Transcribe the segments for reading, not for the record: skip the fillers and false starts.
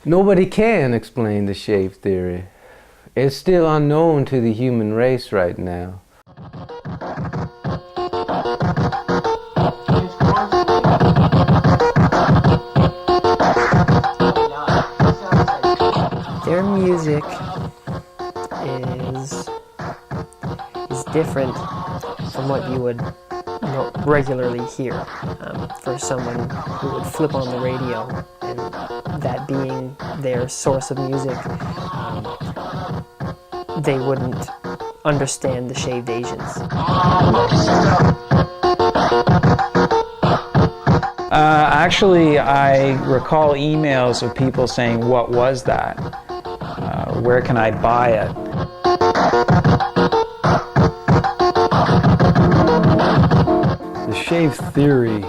Nobody can explain the shave theory. It's still unknown to the human race right now. Their music is different from what you would regularly hear. For someone who would flip on the radio and that being their source of music, they wouldn't understand the Shaved Asians. Actually, I recall emails of people saying, "What was that? Where can I buy it?" The shave theory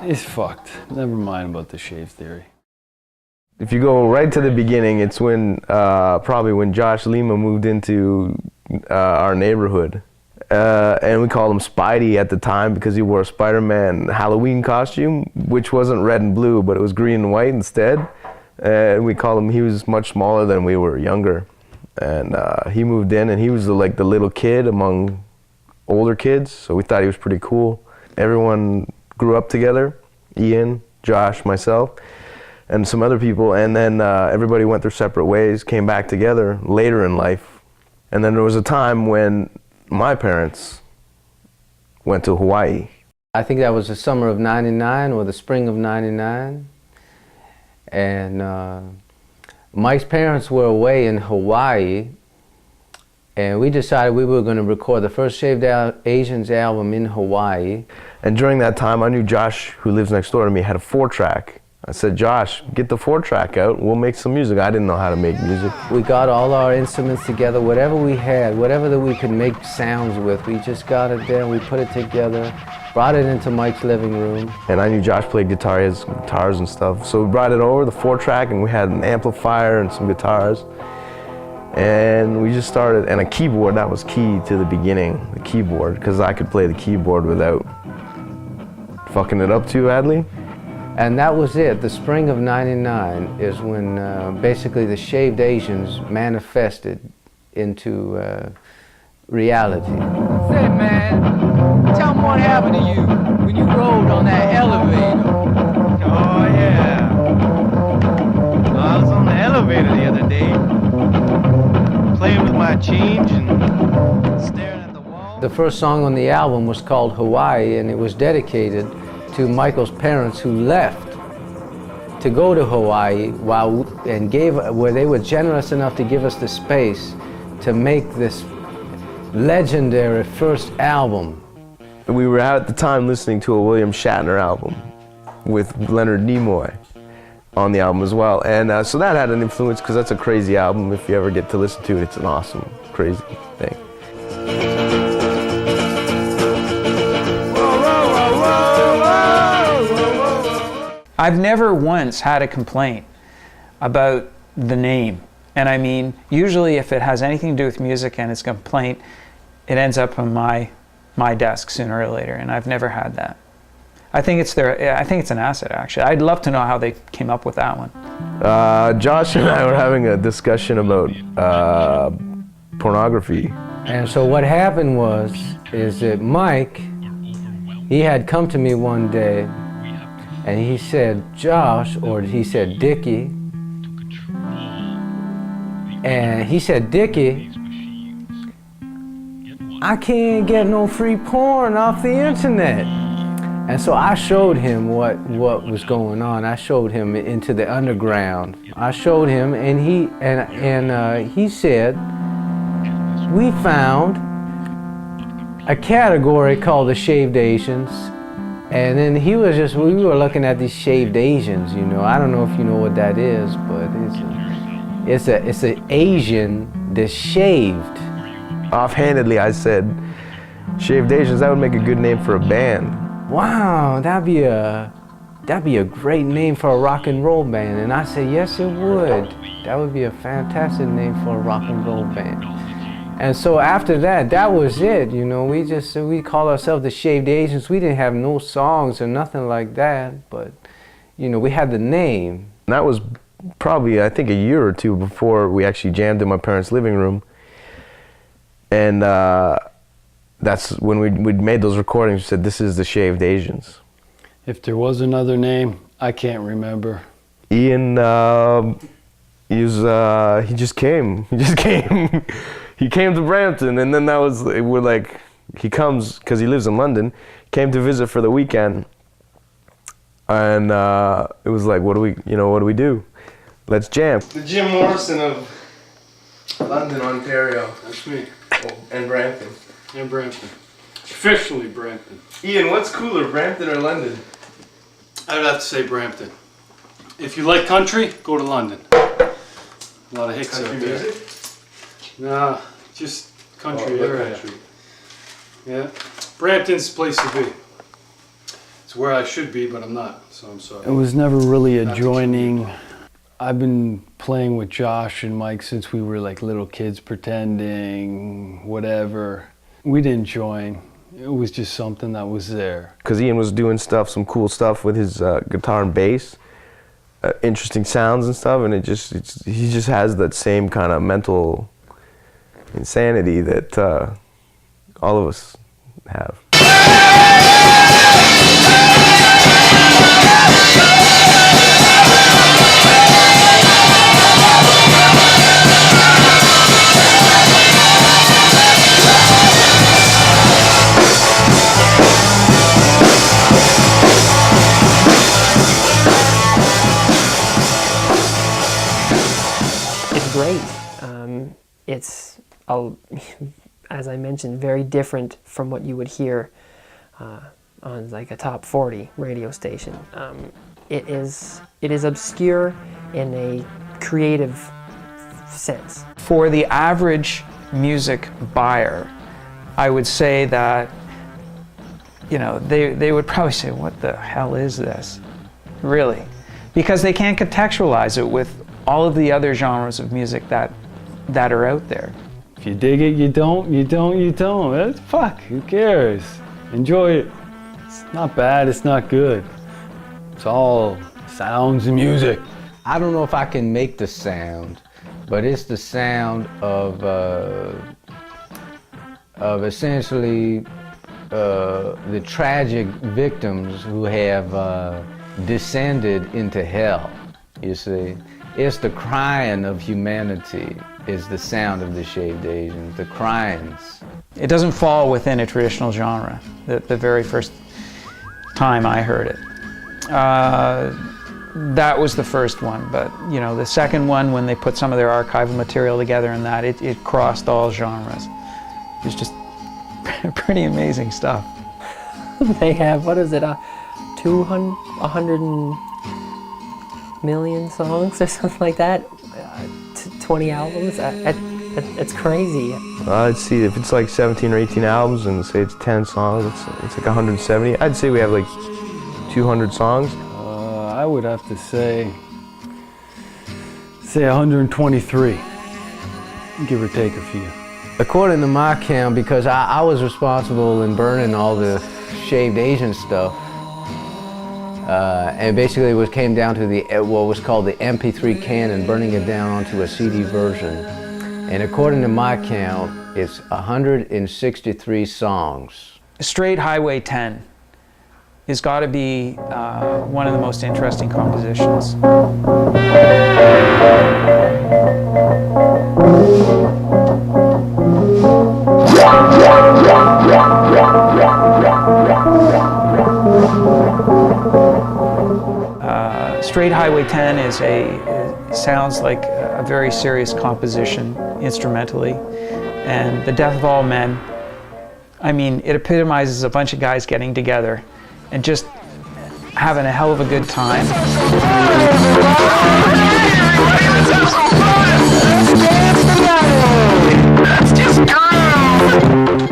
is fucked. Never mind about the shave theory. If you go right to the beginning, it's when probably when Josh Lima moved into our neighborhood. And we called him Spidey at the time because he wore a Spider-Man Halloween costume, which wasn't red and blue, but it was green and white instead. And we called him, he was much smaller than we were, younger. And he moved in and he was like the little kid among older kids, so we thought he was pretty cool. Everyone grew up together, Ian, Josh, myself, and some other people, and then everybody went their separate ways, came back together later in life. And then there was a time when my parents went to Hawaii. I think that was the summer of '99 or the spring of '99. And Mike's parents were away in Hawaii, and we decided we were going to record the first Shaved Asians album in Hawaii. And during that time, I knew Josh, who lives next door to me, had a 4-track. I said, "Josh, get the 4-track out, we'll make some music." I didn't know how to make music. We got all our instruments together, whatever we had, whatever that we could make sounds with, we just got it there, we put it together, brought it into Mike's living room. And I knew Josh played guitar, he has guitars and stuff. So we brought it over, the 4-track, and we had an amplifier and some guitars. And we just started, and a keyboard, that was key to the beginning, the keyboard, because I could play the keyboard without fucking it up too badly. And that was it. The spring of '99 is when basically the Shaved Asians manifested into reality. Say, man, tell them what happened to you when you rode on that elevator. Oh, yeah. I was on the elevator the other day, playing with my change and staring at the wall. The first song on the album was called Hawaii, and it was dedicated to Michael's parents who left to go to Hawaii where they were generous enough to give us the space to make this legendary first album. We were at the time listening to a William Shatner album with Leonard Nimoy on the album as well. And so that had an influence because that's a crazy album. If you ever get to listen to it, it's an awesome, crazy thing. I've never once had a complaint about the name. And I mean, usually if it has anything to do with music and it's a complaint, it ends up on my desk sooner or later, and I've never had that. I think it's an asset, actually. I'd love to know how they came up with that one. Josh and I were having a discussion about pornography. And so what happened is that Mike, he had come to me one day and he said, "Josh," or he said, "Dickie." And he said, "Dickie, I can't get no free porn off the internet." And so I showed him what was going on. I showed him into the underground. I showed him, and he said, "We found a category called the Shaved Asians." And then we were looking at these Shaved Asians, you know. I don't know if you know what that is, but it's an Asian that's shaved. Offhandedly, I said, "Shaved Asians, that would make a good name for a band." Wow, that'd be a great name for a rock and roll band. And I said, yes, it would. That would be a fantastic name for a rock and roll band. And so after that, that was it. You know, we call ourselves the Shaved Asians. We didn't have no songs or nothing like that, but you know, we had the name. And that was probably, I think, a year or two before we actually jammed in my parents' living room. And that's when we'd made those recordings. We said, this is the Shaved Asians. If there was another name, I can't remember. Ian, he just came. He just came. He came to Brampton, and then we're like, he comes, because he lives in London, came to visit for the weekend. And it was like, what do we do? Let's jam. The Jim Morrison of London, Ontario. That's me. And Brampton. And Brampton. Officially Brampton. Ian, what's cooler, Brampton or London? I would have to say Brampton. If you like country, go to London. A lot of hicks Country out there. music? Nah, just country Oh, area. country. Yeah. Brampton's the place to be. It's where I should be, but I'm not, so I'm sorry. It was never really a joining. I've been playing with Josh and Mike since we were like little kids, pretending, whatever. We didn't join. It was just something that was there. Because Ian was doing some cool stuff with his guitar and bass, interesting sounds and stuff, and he just has that same kind of mental insanity that all of us have. It's great. It's, as I mentioned, very different from what you would hear on like a top 40 radio station. It is obscure in a creative sense. For the average music buyer, I would say that, you know, they would probably say, what the hell is this? Really? Because they can't contextualize it with all of the other genres of music that are out there. If you dig it, you don't. That's fuck, who cares? Enjoy it. It's not bad, it's not good. It's all sounds and music. I don't know if I can make the sound, but it's the sound of essentially the tragic victims who have descended into hell, you see. It's the crying of humanity is the sound of the Shaved Asians, the cryings. It doesn't fall within a traditional genre, the very first time I heard it. That was the first one, but you know, the second one, when they put some of their archival material together and that, it crossed all genres. It was just pretty amazing stuff. They have, what is it, 100 million songs or something like that? 20 albums? It's crazy. I'd see if it's like 17 or 18 albums and say it's 10 songs, it's like 170. I'd say we have like 200 songs. I would have to say 123, give or take a few. According to my count, because I was responsible in burning all the Shaved Asian stuff, and basically it came down to what was called the MP3 canon, burning it down onto a CD version. And according to my count, it's 163 songs. Straight Highway 10 has got to be one of the most interesting compositions. Straight Highway 10 sounds like a very serious composition instrumentally, and The Death of All Men, I mean, it epitomizes a bunch of guys getting together and just having a hell of a good time.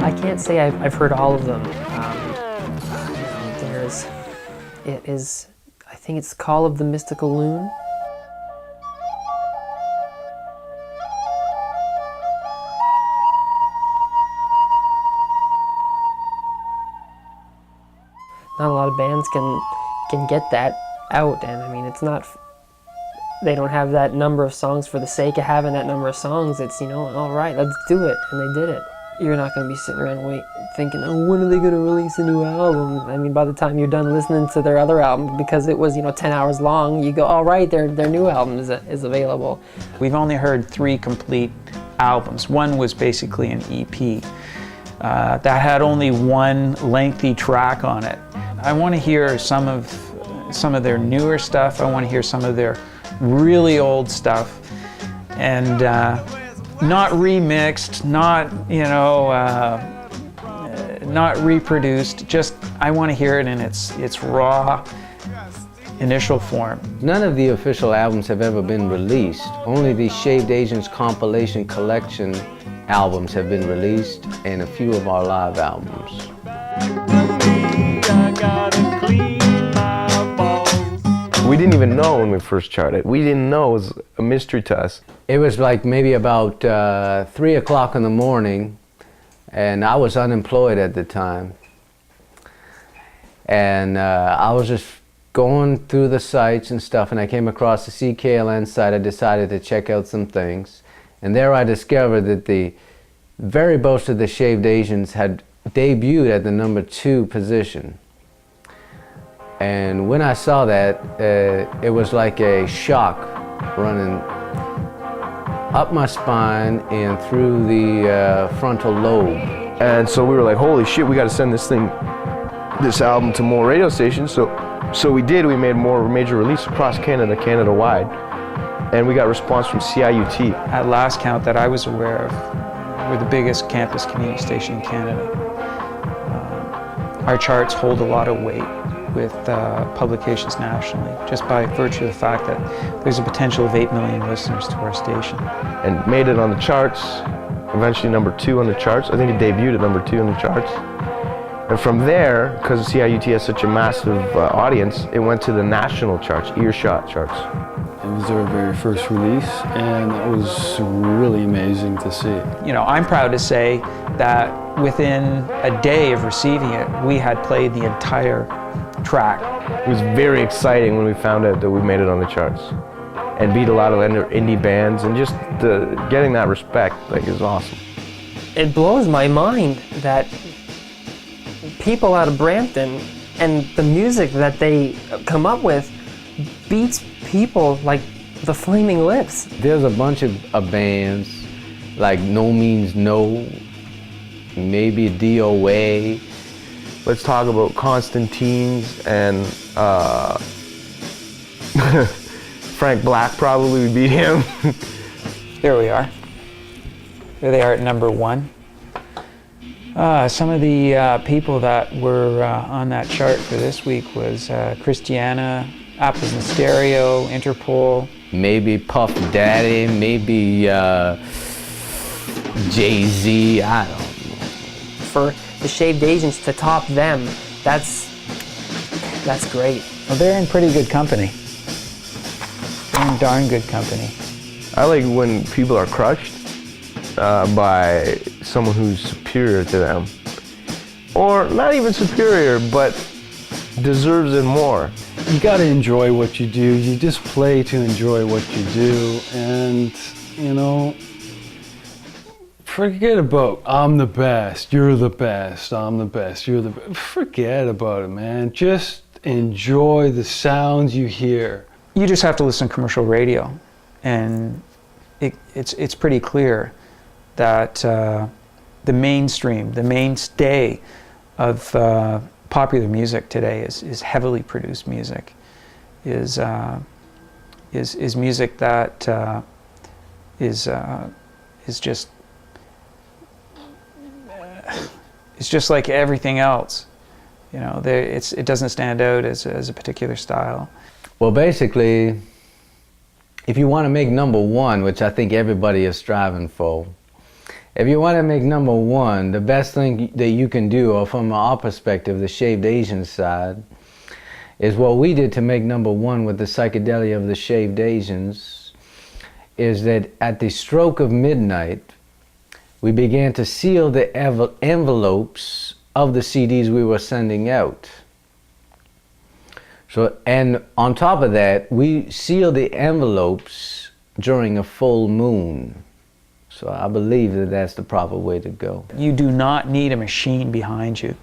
I can't say I've heard all of them. I think it's Call of the Mystical Loon. lot of bands can get that out, and I mean, it's not, they don't have that number of songs for the sake of having that number of songs. It's, you know, all right, let's do it, and they did it. You're not going to be sitting around thinking, oh, when are they going to release a new album? I mean, by the time you're done listening to their other album, because it was, you know, 10 hours long, you go, all right, their new album is available. We've only heard 3 complete albums. One was basically an EP that had only 1 lengthy track on it. I want to hear some of their newer stuff. I want to hear some of their really old stuff, and not remixed, not, you know, not reproduced. Just, I want to hear it in its raw initial form. None of the official albums have ever been released. Only the Shaved Asians compilation collection albums have been released, and a few of our live albums. We didn't even know when we first charted. We didn't know. It was a mystery to us. It was like maybe about 3 o'clock in the morning, and I was unemployed at the time. And I was just going through the sites and stuff, and I came across the CKLN site. I decided to check out some things. And there I discovered that the very most of the Shaved Asians had debuted at the number 2 position. And when I saw that, it was like a shock running up my spine and through the frontal lobe. And so we were like, holy shit, we got to send this album to more radio stations. So we did. We made more major release across Canada, Canada-wide. And we got response from CIUT. At last count that I was aware of, we're the biggest campus community station in Canada. Our charts hold a lot of weight with publications nationally, just by virtue of the fact that there's a potential of 8 million listeners to our station. And made it on the charts, eventually number 2 on the charts. I think it debuted at number 2 on the charts. And from there, because CIUT has such a massive audience, it went to the national charts, earshot charts. It was our very first release, and that was really amazing to see. You know, I'm proud to say that within a day of receiving it, we had played the entire track. It was very exciting when we found out that we made it on the charts and beat a lot of indie bands, and just getting that respect, like, is awesome. It blows my mind that people out of Brampton and the music that they come up with beats people like the Flaming Lips. There's a bunch of bands like No Means No, maybe DOA. Let's talk about Constantines and Frank Black. Probably we beat him. There we are. There they are at number 1. Some of the people that were on that chart for this week was Christiana, Apples in Stereo, Interpol. Maybe Puff Daddy, maybe Jay-Z, I don't know. For the Shaved Asians to top them, that's great. Well, they're in pretty good company. They're in darn good company. I like when people are crushed by someone who's superior to them. Or not even superior, but deserves it more. You got to enjoy what you do. You just play to enjoy what you do. And, you know, forget about, I'm the best, you're the best, I'm the best, you're the best. Forget about it, man. Just enjoy the sounds you hear. You just have to listen to commercial radio, and it's pretty clear that the mainstream, the mainstay of popular music today is heavily produced music, is music that is just it's just like everything else. You know, it doesn't stand out as a particular style. Well, basically, if you want to make number 1, which I think everybody is striving for, if you want to make number 1, the best thing that you can do, or from our perspective, the Shaved Asian side, is what we did to make number 1 with the psychedelia of the Shaved Asians, is that at the stroke of midnight, we began to seal the envelopes of the CDs we were sending out. So, and on top of that, we seal the envelopes during a full moon. So I believe that that's the proper way to go. You do not need a machine behind you. You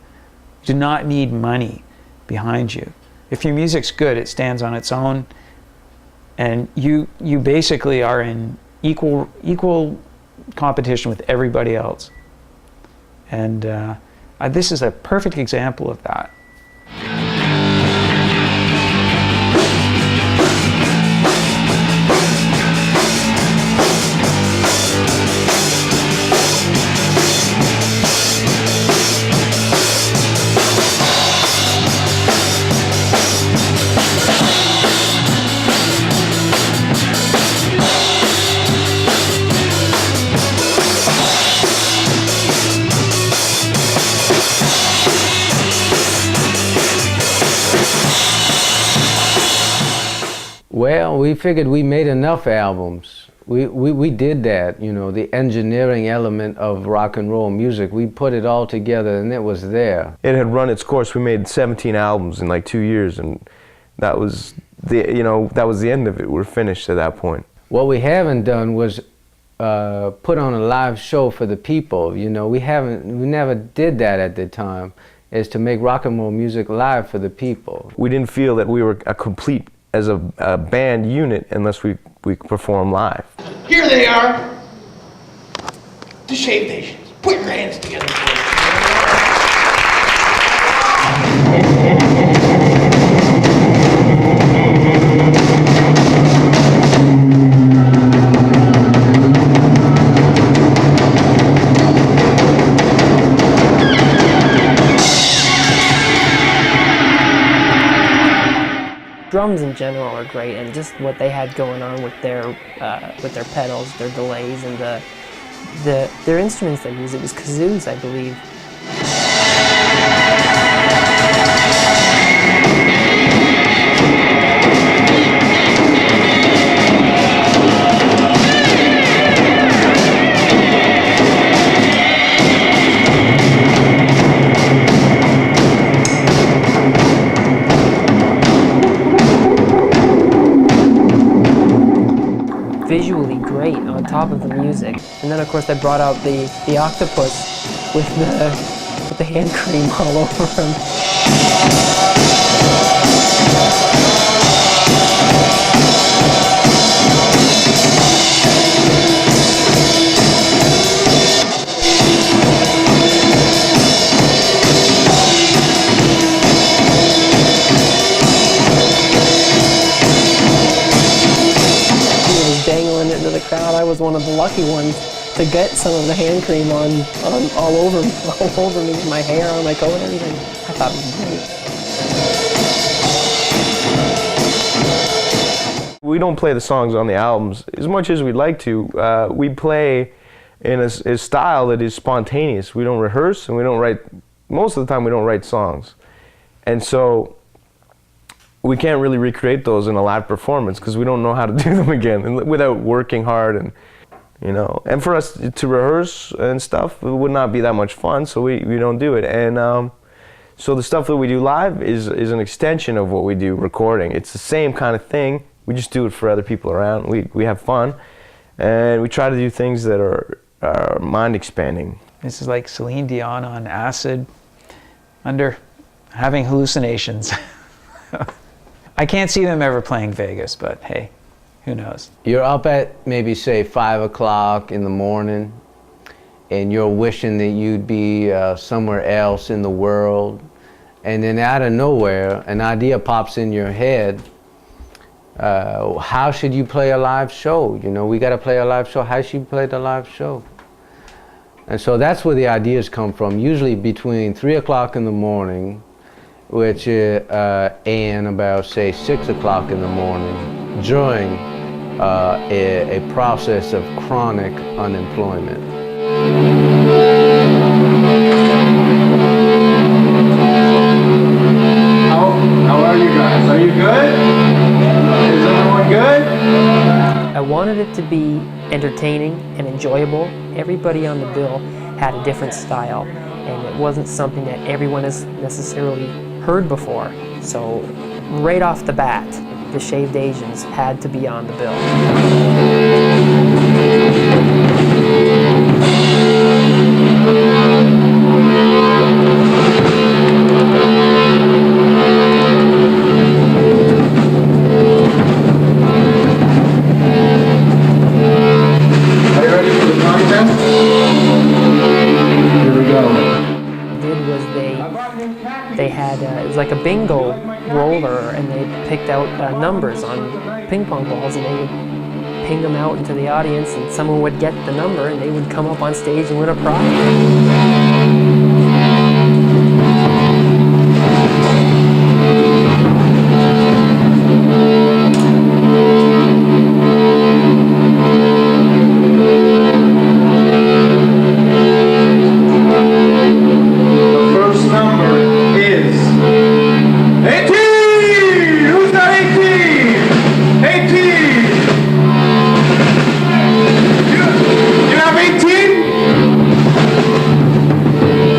do not need money behind you. If your music's good, it stands on its own, and you basically are in equal competition with everybody else. And this is a perfect example of that. Well, we figured we made enough albums. We did that, you know, the engineering element of rock and roll music. We put it all together and it was there. It had run its course. We made 17 albums in like 2 years, and that was that was the end of it. We're finished at that point. What we haven't done was put on a live show for the people. You know, we never did that at the time, is to make rock and roll music live for the people. We didn't feel that we were a complete as a band unit unless we perform live. Here they are, the Shave Nations. Put your hands together. Drums in general are great, and just what they had going on with their pedals, their delays, and their instruments they used. It was kazoos, I believe. Visually great on top of the music, and then of course they brought out the octopus with the hand cream all over him. Dangling it to the crowd. I was one of the lucky ones to get some of the hand cream on all over me, my hair, on my coat, and everything. I thought it was great. We don't play the songs on the albums as much as we'd like to. We play in a style that is spontaneous. We don't rehearse, and we don't write. Most of the time, we don't write songs, and so we can't really recreate those in a live performance because we don't know how to do them again, and without working hard, and you know. And for us to rehearse and stuff, it would not be that much fun, so we don't do it. And so the stuff that we do live is an extension of what we do recording. It's the same kind of thing. We just do it for other people around. We have fun, and we try to do things that are mind expanding. This is like Celine Dion on acid, under having hallucinations. I can't see them ever playing Vegas, but hey, who knows? You're up at maybe say 5 o'clock in the morning, and you're wishing that you'd be somewhere else in the world, and then out of nowhere an idea pops in your head. How should you play a live show? You know, we got to play a live show. How should you play the live show? And so that's where the ideas come from, usually between 3 o'clock in the morning, which and about say 6 o'clock in the morning, during a process of chronic unemployment. How are you guys? Are you good? Is everyone good? I wanted it to be entertaining and enjoyable. Everybody on the bill had a different style, and it wasn't something that everyone has necessarily heard before. So right off the bat, the Shaved Asians had to be on the bill. Are you ready for the contest? Here we go. Did was they had it was like a bingo roller, and they picked out numbers on ping pong balls, and they would ping them out into the audience, and someone would get the number, and they would come up on stage and win a prize. The first number is 18! Who's got 18? 18! You have 18?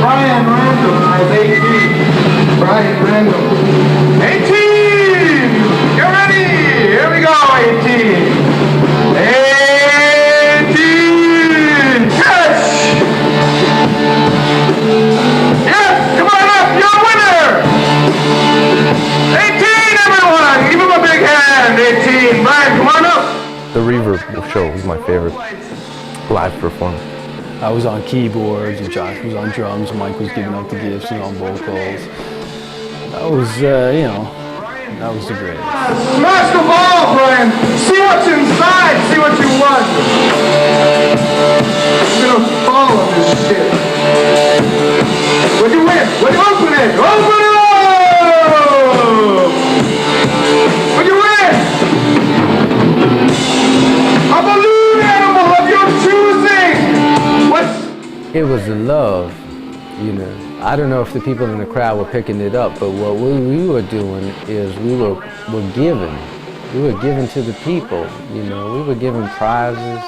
Brian Randall has 18. Brian Randall. 18! Get ready! Here we go, 18. 18! Catch! Yes! Come on up! You're a winner! 18, everyone! Give him a big hand! 18. Brian, come on up! The Reverb show was my favorite live performance. I was on keyboards, and Josh was on drums, and Mike was giving out the gifts and on vocals. That was, that was the greatest. Smash the ball, Brian! See what's inside! See what you want! I'm gonna fall on this shit. What'd you win? What'd you open it? Open it up! What'd you win? A balloon animal of your choosing! What's... It was the love, you know. I don't know if the people in the crowd were picking it up, but what we were doing is we were giving. We were giving to the people, you know. We were giving prizes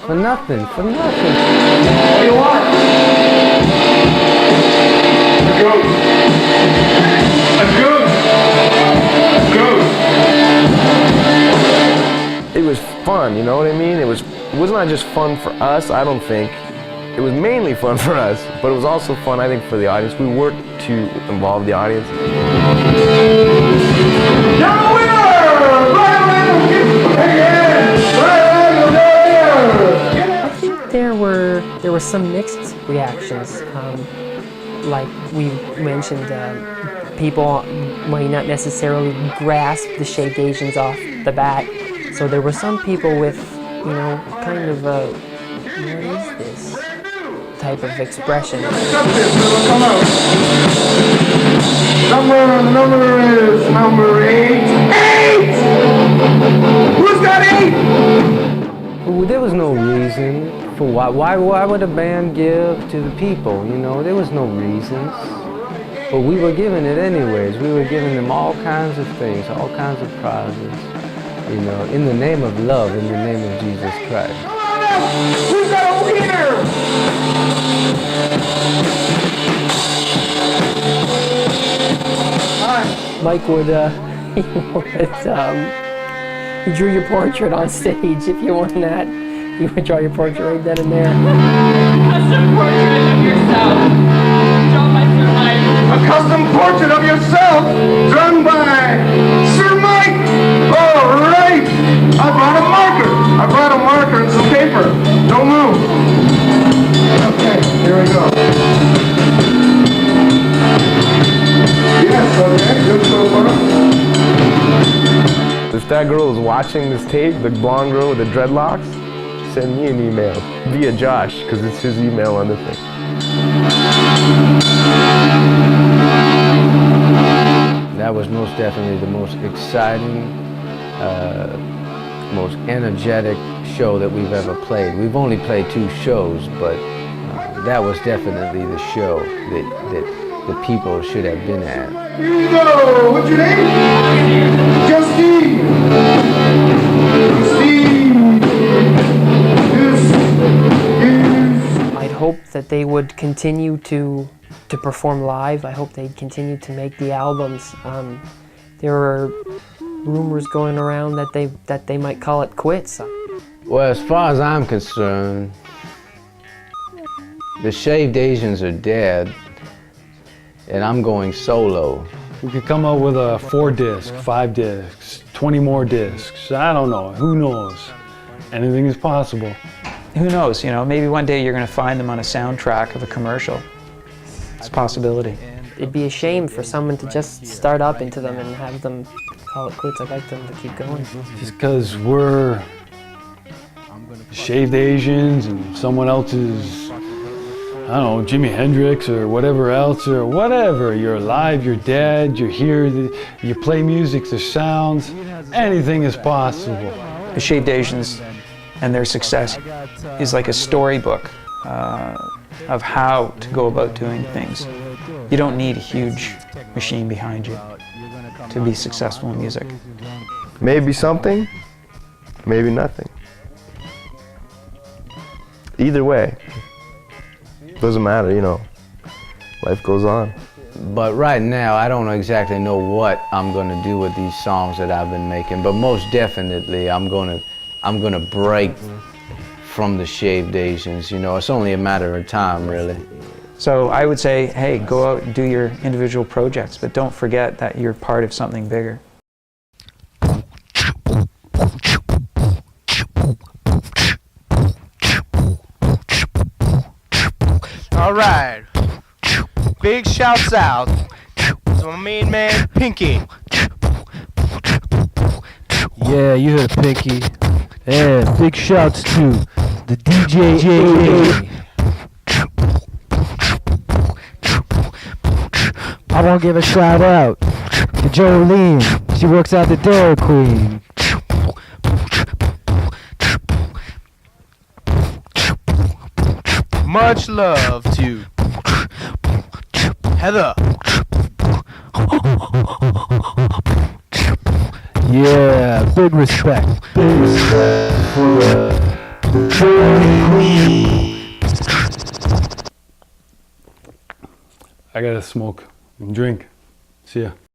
for nothing, for nothing. What do you want? A goat. A goat. A goat. It was fun, you know what I mean? It was not just fun for us, I don't think. It was mainly fun for us, but it was also fun, I think, for the audience. We worked to involve the audience. You're a winner! Brian Randall, give a hand! Brian Randall! I think there were some mixed reactions. Like we mentioned, people might not necessarily grasp the Shaved Asians off the bat. So there were some people with, you know, kind of a, what is this type of expression. Come out. The number is number 8. 8! Who's got 8? Well, there was no reason for why would a band give to the people, you know? There was no reasons. But we were giving it anyways. We were giving them all kinds of things, all kinds of prizes, you know, in the name of love, in the name of Jesus Christ. Who's got a wiener? Mike would, he drew your portrait on stage. If you won that, he would draw your portrait right then and there. Custom portrait of yourself, drawn by Sir Mike. A custom portrait of yourself drawn by Sir Mike. All right. I brought a marker and some paper. Don't move. Okay, here we go. Yes, okay, good so far. If that girl is watching this tape, the blonde girl with the dreadlocks, send me an email via Josh, because it's his email on the thing. That was most definitely the most exciting, most energetic show that we've ever played. We've only played 2 shows, but that was definitely the show that the people should have been at. Here you go. What's your name? Justine. Justine. Yes. I'd hope that they would continue to perform live. I hope they'd continue to make the albums. there are rumors going around that they might call it quits. Well, as far as I'm concerned, the Shaved Asians are dead, and I'm going solo. We could come up with a 4 disc, 5 discs, 20 more discs. I don't know. Who knows? Anything is possible. Who knows? You know, maybe one day you're going to find them on a soundtrack of a commercial. It's a possibility. It'd be a shame for someone to just start up into them and have them call it quits. I'd like them to keep going. Just because we're Shaved Asians and someone else is, I don't know, Jimi Hendrix or whatever else, or whatever. You're alive, you're dead, you're here, you play music, there's sounds. Anything is possible. The Shaved Asians and their success is like a storybook of how to go about doing things. You don't need a huge machine behind you to be successful in music. Maybe something, maybe nothing. Either way, doesn't matter, you know, life goes on. But right now, I don't exactly know what I'm gonna do with these songs that I've been making, but most definitely I'm gonna break from the Shaved Asians. You know, it's only a matter of time, really. So I would say, hey, go out and do your individual projects, but don't forget that you're part of something bigger. All right. Big shouts out to my main man, Pinky. Yeah, you heard Pinky. Yeah, big shouts to the DJ. I want to give a shout out to Jolene. She works at the Dairy Queen. Much love to Heather. Yeah, big respect. Big respect for the Dairy Queen. I gotta smoke and drink. See ya.